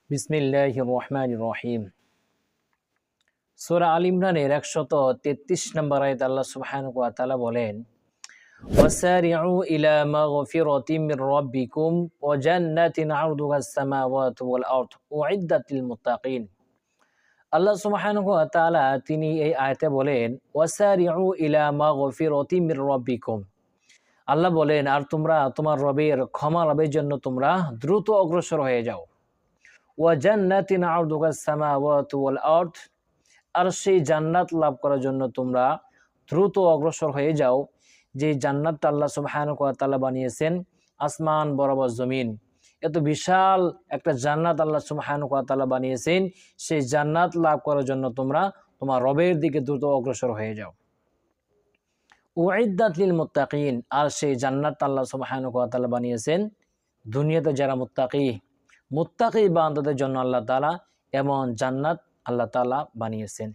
বিসমিল্লাহির রহমানির রহিম। সূরা আল ইমরানের 133 নম্বর আয়াতে আল্লাহ সুবহানাহু ওয়া তাআলা বলেন, ওয়াসারিউ ইলা মাগফিরাতিম মির রাব্বিকুম ওয়া জান্নাতিন আরদুহাস সামাওয়াতু ওয়াল আরদ উইদ্দাত লিল মুত্তাকিন। আল্লাহ সুবহানাহু ওয়া তাআলা তিনি এই আয়াতে বলেন, ওয়াসারিউ ইলা মাগফিরাতিম মির রাব্বিকুম। আল্লাহ বলেন, আর তোমরা তোমার রবের ক্ষমা লাভের জন্য তোমরা দ্রুত অগ্রসর হয়ে যাও। ওয়া জান্নাতিন আরদুহাস সামাওয়াতু ওয়াল আরদ, আর সেই জান্নাত লাভ করার জন্য তোমরা দ্রুত অগ্রসর হয়ে যাও, যে জান্নাতটা আল্লাহ সুবহানাহু ওয়া তাআলা বানিয়েছেন আসমান বরাবর জমিন। এত বিশাল একটা জান্নাত আল্লাহ সুবহানাহু ওয়া তাআলা বানিয়েছেন, সেই জান্নাত লাভ করার জন্য তোমরা তোমার রবের দিকে দ্রুত অগ্রসর হয়ে যাও। উইদ্দাত লিল মুত্তাকিন, আর সেই জান্নাত আল্লাহ সুবহানাহু ওয়া তাআলা বানিয়েছেন দুনিয়াতে যারা মুত্তাকি বান্দাদের জন্য আল্লাহ তাআলা এমন জান্নাত আল্লাহ তাআলা বানিয়েছেন।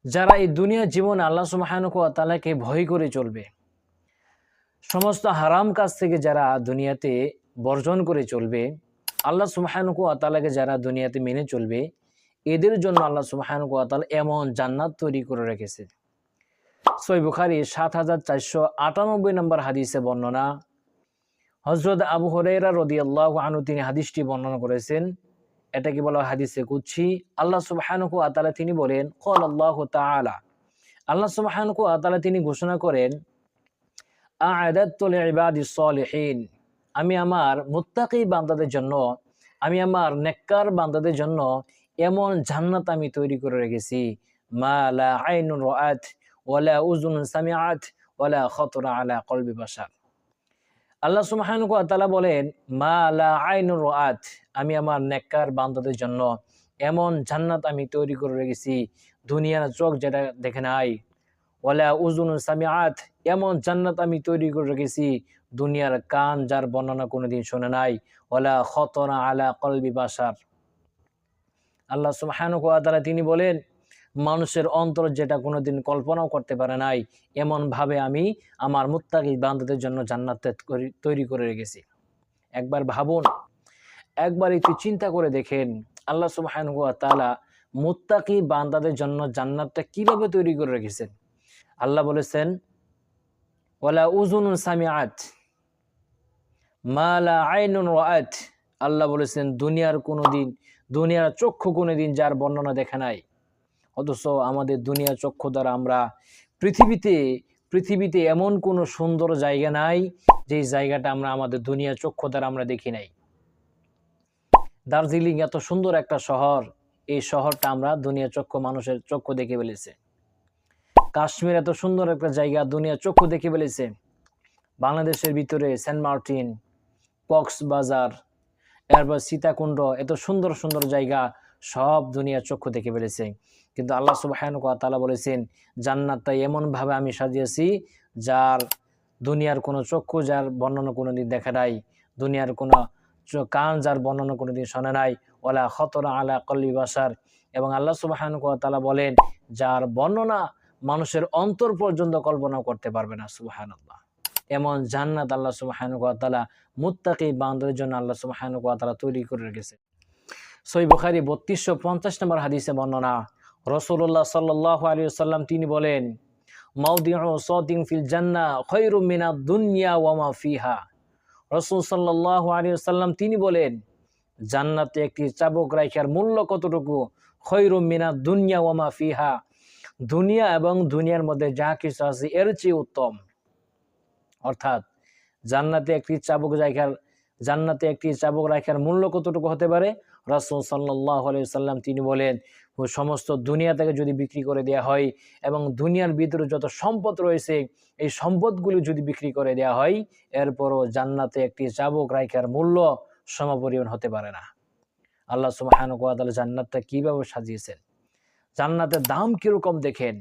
যারা এই দুনিয়ার জীবনে আল্লাহ সুবহানাহু ওয়া তাআলাকে ভয় করে চলবে, সমস্ত হারাম কাজ থেকে যারা দুনিয়াতে বর্জন করে চলবে, আল্লাহ সুবহানাহু ওয়া তাআলাকে যারা দুনিয়াতে মেনে চলবে, এদের জন্য আল্লাহ সুবহানাহু ওয়া তাআলা এমন জান্নাত তৈরি করে রেখেছে। সহিহ বুখারী ৭৪৯৮ নম্বর হাদিসে বর্ণনা, হযরত আবু হুরায়রা রাদিয়াল্লাহু আনহু তিনি হাদিসটি বর্ণনা করেছেন। এটাকে বলা হয় হাদিসে কুদসি। আল্লাহ সুবহানাহু ওয়া তাআলা তিনি বলেন, ক্বালাল্লাহু তাআলা, আল্লাহ সুবহানাহু ওয়া তাআলা তিনি ঘোষণা করেন, আ'আদাতু লিইবাদিস সালিহিন, আমি আমার মুত্তাকি বান্দাদের জন্য, আমি আমার নেককার বান্দাদের জন্য এমন জান্নাত আমি তৈরি করে রেখেছি, মা লা আইনুন রাআত ওয়ালা উযুনুন সামিআত ওয়ালা খাতারা আলা কলবি বাশার। আল্লাহ সুবহানাহু ওয়া তাআলা বলেন, মা লা আইনুর রাআত, আমি আমার নেককার বান্দাদের জন্য এমন জান্নাত আমি তৈরি করে রেখেছি দুনিয়ার চোখ যেটা দেখে নাই, ওয়ালা উযুনুন সামিআত, এমন জান্নাত আমি তৈরি করে রেখেছি দুনিয়ার কান যার বর্ণনা কোনোদিন শোনে নাই, ওয়ালা খাতারা আলা কলবি বাশার। আল্লাহ সুবহানাহু ওয়া তাআলা তিনি বলেন, মানুষের অন্তর যেটা কোনোদিন কল্পনাও করতে পারে নাই, এমন ভাবে আমি আমার মুত্তাকি বান্দাদের জন্য জান্নাত তৈরি করে রেখেছি। একবার ভাবুন, একবার একটু চিন্তা করে দেখেন, আল্লাহ সুবহানাহু ওয়া তাআলা মুত্তাকি বান্দাদের জন্য জান্নাতটা কিভাবে তৈরি করে রেখেছেন। আল্লাহ বলেছেন, ওয়ালা উযুনুন সামিআত মা লা আইনুন রাআত, আল্লাহ বলেছেন দুনিয়ার চক্ষু কোনোদিন যার বর্ণনা দেখে নাই। অথচ আমাদের দুনিয়ার চক্ষু দ্বারা আমরা পৃথিবীতে এমন কোনো সুন্দর জায়গা নাই যে জায়গাটা আমরা আমাদের দুনিয়ার চক্ষু দ্বারা আমরা দেখি নাই। দার্জিলিং এত সুন্দর একটা শহর, এই শহরটা আমরা দুনিয়ার চক্ষু, মানুষের চক্ষু দেখে ফেলেছে। কাশ্মীর এত সুন্দর একটা জায়গা, দুনিয়ার চক্ষু দেখে ফেলেছে। বাংলাদেশের ভিতরে সেন্ট মার্টিন, কক্সবাজার, এরপর সীতাকুণ্ড, এত সুন্দর সুন্দর জায়গা সব দুনিয়ার চক্ষু দেখে ফেলেছে। কিন্তু আল্লাহ সুবহানাহু ওয়া তাআলা বলেছেন, জান্নাতটা এমন ভাবে আমি সাজিয়েছি যার দুনিয়ার কোনো চক্ষু যার বর্ণনা কোনোদিন দেখে নাই, দুনিয়ার কোনো কান যার বর্ণনা কোনোদিন শোনে নাই, ওয়ালা খাতারা আলা কলবি বাশার। এবং আল্লাহ সুবহানাহু ওয়া তাআলা বলেন, যার বর্ণনা মানুষের অন্তর পর্যন্ত কল্পনা করতে পারবে না। সুবহানাল্লাহ, এমন জান্নাত আল্লাহ সুবহানাহু ওয়া তাআলা মুত্তাকি বান্দাদের জন্য আল্লাহ সুবহানাহু ওয়া তাআলা তৈরি করে রেখেছে। সহিহ বুখারী ৩২৫০ নম্বর হাদিসে বর্ণনা, রাসূলুল্লাহ সাল্লাল্লাহু আলাইহি ওয়াসাল্লাম তিনি বলেন, মাউদিউ সাদিন ফিল জান্নাহ খায়রুম মিনাদ দুনিয়া ওয়া মা ফিহা। রাসূল সাল্লাল্লাহু আলাইহি ওয়াসাল্লাম তিনি বলেন, জান্নাতে একটি চাবুক রাখার মূল্য কতটুকু, খায়রুম মিনাদ দুনিয়া ওয়া মা ফিহা, দুনিয়া এবং দুনিয়ার মধ্যে যা কিছু আছে এর চেয়ে উত্তম। অর্থাৎ জান্নাতে একটি চাবুক রাখার মূল্য কতটুকু হতে পারে। রাসূল সাল্লাল্লাহু আলাইহি ওয়াসাল্লাম তিনি বলেন, সমস্ত দুনিয়া থেকে যদি বিক্রি করে দেওয়া হয় এবং দুনিয়ার ভিতরে যত সম্পদ রয়েছে এই সম্পদগুলি যদি বিক্রি করে দেওয়া হয়, এরপরও জান্নাতে একটি চাবুক রাখার মূল্য সমপরিমাণ হতে পারে না। আল্লাহ সুবহানাহু ওয়া তাআলা জান্নাতটা কিভাবে সাজিয়েছেন, জান্নাতের দাম কিরকম দেখেন।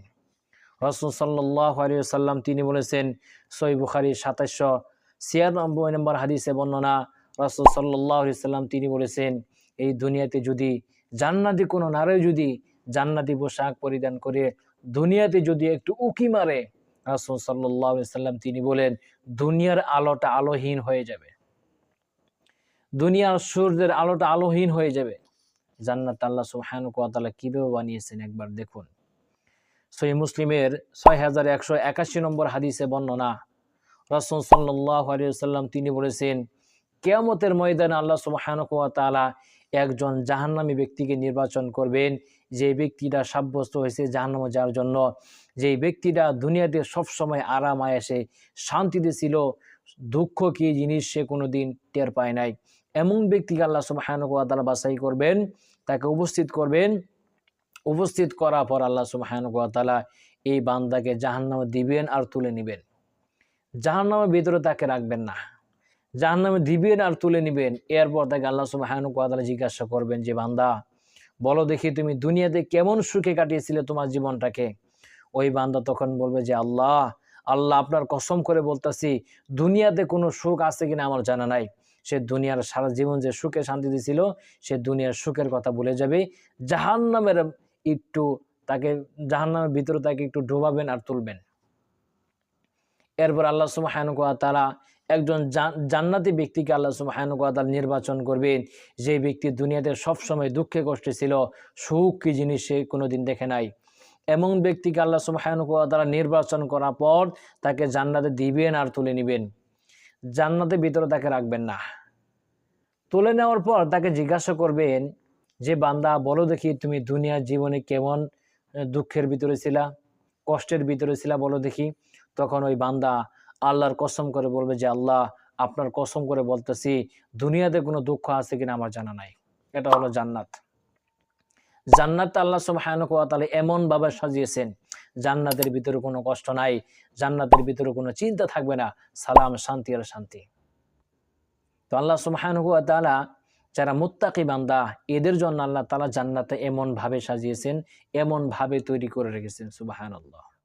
রাসূল সাল্লাল্লাহু আলাইহি ওয়াসাল্লাম তিনি বলেছেন, সহিহ বুখারী ২৭৯৬ নম্বর হাদিসে বর্ণনা, রাসূল সাল্লাল্লাহু আলাইহি ওয়াসাল্লাম তিনি বলেছেন, এই দুনিয়াতে যদি জান্নাতি কোনো নারী যদি জান্নাতি পোশাক পরিধান করে দুনিয়াতে যদি একটু উকি মারে, রাসূল সাল্লাল্লাহু আলাইহি ওয়াসাল্লাম তিনি বলেন, দুনিয়ার আলোটা আলোহীন হয়ে যাবে। দুনিয়ার সূর্যের আলোটা আলোহীন হয়ে যাবে। জান্নাত আল্লাহ সুবহানাহু ওয়া তাআলা কিভাবে বানিয়েছেন একবার দেখুন। সহিহ মুসলিমের 6181 নম্বর হাদিসে বর্ণনা, রাসূল সাল্লাল্লাহু আলাইহি ওয়াসাল্লাম তিনি বলেছেন, কিয়ামতের ময়দানে আল্লাহ সুবহানাহু ওয়া তাআলা একজন জাহান্নামী ব্যক্তিকে নির্বাচন করবেন, যে ব্যক্তিটা সাব্যস্ত হয়েছে জাহান্নামে যাওয়ার জন্য, যে ব্যক্তিটা দুনিয়াতে সবসময় আরাম আয়েশে শান্তিতে ছিল, দুঃখ কি জিনিস সে কোনোদিন টের পায় নাই, এমন ব্যক্তিকে আল্লাহ সুবহানাহু ওয়া তাআলা বাছাই করবেন, তাকে উপস্থিত করবেন। উপস্থিত করার পর আল্লাহ সুবহানাহু ওয়া তাআলা এই বান্দাকে জাহান্নামে দিবেন আর তুলে নেবেন। জাহান্নামের ভিতরে তাকে রাখবেন না, জাহান্নামে দিবেন আর তুলে নেবেন। এরপর তাকে আল্লাহ সুবহানাহু ওয়া তাআলা জিজ্ঞাসা করবেন যে বান্দা, বলো দেখি তুমি দুনিয়াতে কেমন সুখে কাটিয়েছিলে তোমার জীবনটাকে। ওই বান্দা তখন বলবে যে আল্লাহ আপনার কসম করে বলতাছি দুনিয়াতে কোনো সুখ আছে কিনা আমার জানা নাই। সে দুনিয়ার সারা জীবন যে সুখে শান্তিতে ছিল সে দুনিয়ার সুখের কথা ভুলে যাবে। জাহান্নামের জাহান্নামের ভিতরে তাকে একটু ডোবাবেন আর তুলবেন। এরপর আল্লাহ সুবহানাহু ওয়া তাআলা একজন জান্নাতি ব্যক্তিকে আল্লাহ সুবহানাহু ওয়া তাআলা নির্বাচন করবেন, যে ব্যক্তি দুনিয়াতে সবসময় দুঃখে কষ্টে ছিল, সুখ কি জিনিস সে কোনোদিন দেখে নাই। এমন ব্যক্তিকে আল্লাহ সুবহানাহু ওয়া তাআলা নির্বাচন করার পর তাকে জান্নাতে দিবেন আর তুলে নেবেন। জান্নাতের ভিতরে তাকে রাখবেন না। তুলে নেওয়ার পর তাকে জিজ্ঞাসা করবেন যে বান্দা বলো দেখি তুমি দুনিয়ার জীবনে কেমন দুঃখের ভিতরে ছিলা, কষ্টের ভিতরে ছিলা বলো দেখি। তখন ওই বান্দা আল্লাহর কসম করে বলবে যে আল্লাহ আপনার কসম করে বলতেছি দুনিয়াতে কোনো দুঃখ আছে কিনা আমার জানা নাই। এটা হলো জান্নাত। জান্নাত আল্লাহ সুবহানাহু ওয়া তাআলা এমন ভাবে সাজিয়েছেন, জান্নাতের ভিতরে কোনো কষ্ট নাই, জান্নাতের ভিতরে কোনো চিন্তা থাকবে না, সালাম শান্তি আর শান্তি। তো আল্লাহ সুবহানাহু ওয়া তাআলা যারা মুত্তাকি বান্দা এদের জন্য আল্লাহ তাআলা জান্নাতে এমন ভাবে সাজিয়েছেন, এমন ভাবে তৈরি করে রেখেছেন। সুবহানাল্লাহ।